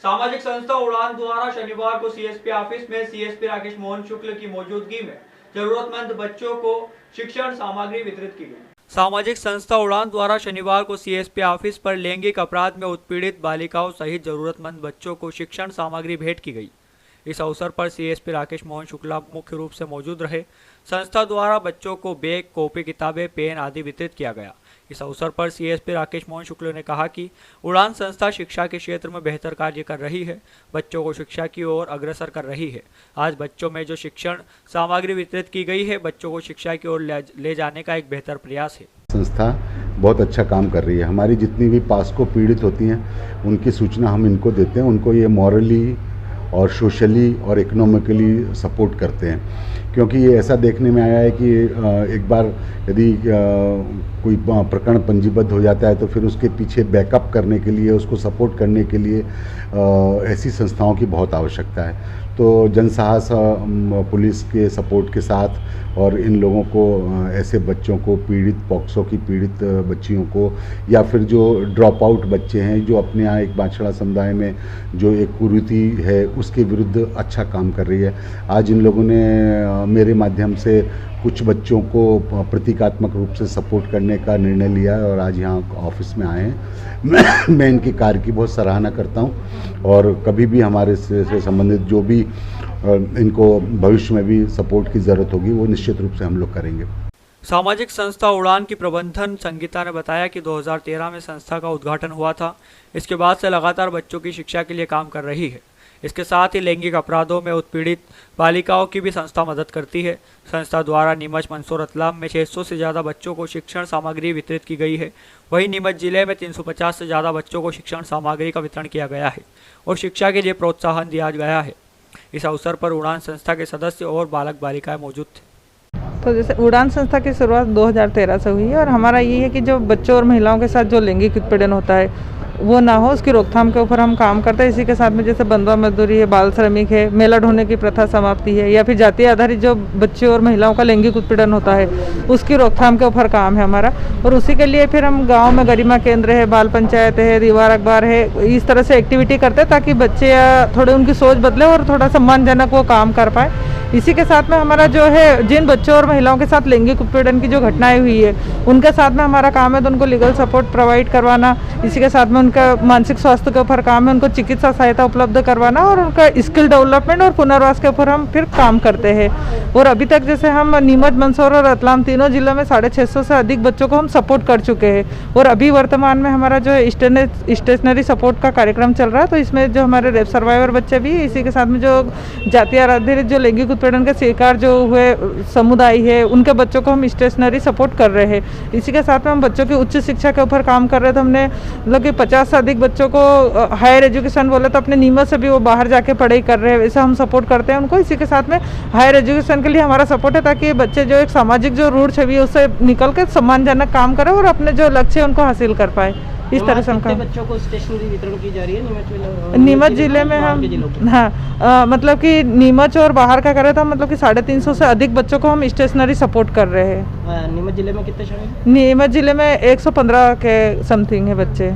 सामाजिक संस्था उड़ान द्वारा शनिवार को सीएसपी ऑफिस में सीएसपी राकेश मोहन शुक्ल की मौजूदगी में जरूरतमंद बच्चों को शिक्षण सामग्री वितरित की गई। सामाजिक संस्था उड़ान द्वारा शनिवार को सीएसपी ऑफिस पर लैंगिक अपराध में उत्पीड़ित बालिकाओं सहित जरूरतमंद बच्चों को शिक्षण सामग्री भेंट की गई। इस अवसर पर सीएसपी राकेश मोहन शुक्ला मुख्य रूप से मौजूद रहे। संस्था द्वारा बच्चों को बैग, कॉपी, किताबें, पेन आदि वितरित किया गया। इस अवसर पर सीएसपी राकेश मोहन शुक्ला ने कहा कि उड़ान संस्था शिक्षा के क्षेत्र में बेहतर कार्य कर रही है, बच्चों को शिक्षा की ओर अग्रसर कर रही है। आज बच्चों में जो शिक्षण सामग्री वितरित की गई है, बच्चों को शिक्षा की ओर ले जाने का एक बेहतर प्रयास है। संस्था बहुत अच्छा काम कर रही है। हमारी जितनी भी पास्को पीड़ित होती हैं उनकी सूचना हम इनको देते हैं। उनको ये मॉरली और सोशली और इकोनॉमिकली सपोर्ट करते हैं, क्योंकि ये ऐसा देखने में आया है कि एक बार यदि कोई प्रकरण पंजीबद्ध हो जाता है तो फिर उसके पीछे बैकअप करने के लिए, उसको सपोर्ट करने के लिए ऐसी संस्थाओं की बहुत आवश्यकता है। तो जनसाहस पुलिस के सपोर्ट के साथ और इन लोगों को, ऐसे बच्चों को, पीड़ित पॉक्सो की पीड़ित बच्चियों को, या फिर जो ड्रॉप आउट बच्चे हैं जो अपने यहाँ एक बाछड़ा समुदाय में जो एक कुरीति है उसके विरुद्ध अच्छा काम कर रही है। आज इन लोगों ने मेरे माध्यम से कुछ बच्चों को प्रतीकात्मक रूप से सपोर्ट करने का निर्णय लिया है और आज यहाँ ऑफिस में आए हैं। मैं इनकी कार्य की बहुत सराहना करता हूँ और कभी भी हमारे से संबंधित जो भी इनको भविष्य में भी सपोर्ट की ज़रूरत होगी वो निश्चित रूप से हम लोग करेंगे। सामाजिक संस्था उड़ान की प्रबंधन संगीता ने बताया कि 2013 में संस्था का उद्घाटन हुआ था। इसके बाद से लगातार बच्चों की शिक्षा के लिए काम कर रही है। इसके साथ ही लैंगिक अपराधों में उत्पीड़ित बालिकाओं की भी संस्था मदद करती है। संस्था द्वारा नीमच, मंदसौर, रतलाम में 600 से ज़्यादा बच्चों को शिक्षण सामग्री वितरित की गई है। वहीं नीमच जिले में 350 से ज़्यादा बच्चों को शिक्षण सामग्री का वितरण किया गया है और शिक्षा के लिए प्रोत्साहन दिया गया है। इस अवसर पर उड़ान संस्था के सदस्य और बालक बालिकाएं मौजूद थे। तो जैसे उड़ान संस्था की शुरुआत 2013 से हुई है और हमारा ये है कि जो बच्चों और महिलाओं के साथ जो लैंगिक उत्पीड़न होता है वो ना हो, उसकी रोकथाम के ऊपर हम काम करते हैं। इसी के साथ में जैसे बंधुआ मजदूरी है, बाल श्रमिक है, मेला ढोने की प्रथा समाप्ति है, या फिर जाति आधारित जो बच्चों और महिलाओं का लैंगिक उत्पीड़न होता है उसकी रोकथाम के ऊपर काम है हमारा। और उसी के लिए फिर हम गांव में गरिमा केंद्र है, बाल पंचायत है, दीवार अखबार है, इस तरह से एक्टिविटी करते हैं ताकि बच्चे थोड़े उनकी सोच बदले और थोड़ा सम्मानजनक वो काम कर पाए। इसी के साथ में हमारा जो है जिन बच्चों और महिलाओं के साथ लैंगिक उत्पीड़न की जो घटनाएं हुई है उनके साथ में हमारा काम है तो उनको लीगल सपोर्ट प्रोवाइड करवाना। इसी के साथ में उनका मानसिक स्वास्थ्य के ऊपर काम है, उनको चिकित्सा सहायता उपलब्ध करवाना और उनका स्किल डेवलपमेंट और पुनर्वास के ऊपर हम फिर काम करते हैं। और अभी तक जैसे हम नीमच, मंदसौर और रतलाम तीनों जिलों में 650 से अधिक बच्चों को हम सपोर्ट कर चुके हैं। और अभी वर्तमान में हमारा जो स्टेशनरी सपोर्ट का कार्यक्रम चल रहा है तो इसमें जो हमारे रेप सर्वाइवर बच्चे भी, इसी के साथ में जो जातीय आधारित जो लैंगिक उत्पीड़न के शिकार जो हुए समुदाय है उनके बच्चों को हम स्टेशनरी सपोर्ट कर रहे हैं। इसी के साथ में हम बच्चों की उच्च शिक्षा के ऊपर काम कर रहे थे। हमने मतलब कि 50 से अधिक बच्चों को हायर एजुकेशन बोले तो अपने नीमच से भी वो बाहर जाके पढ़ाई कर रहे हैं, वैसे हम सपोर्ट करते हैं उनको। इसी के साथ में हायर एजुकेशन के लिए हमारा सपोर्ट है ताकि बच्चे जो एक सामाजिक जो रूढ़ छवि है उससे निकल के सम्मानजनक काम करें और अपने जो लक्ष्य है उनको हासिल कर पाए। इस तरह से हम बच्चों को स्टेशनरी वितरण की जा रही है नीमच जिले में हम हाँ मतलब कि नीमच और बाहर का करें तो मतलब कि 350 से अधिक बच्चों को हम स्टेशनरी सपोर्ट कर रहे हैं। नीमच जिले में कितने शामिल? नीमच जिले में 115 के समथिंग है बच्चे।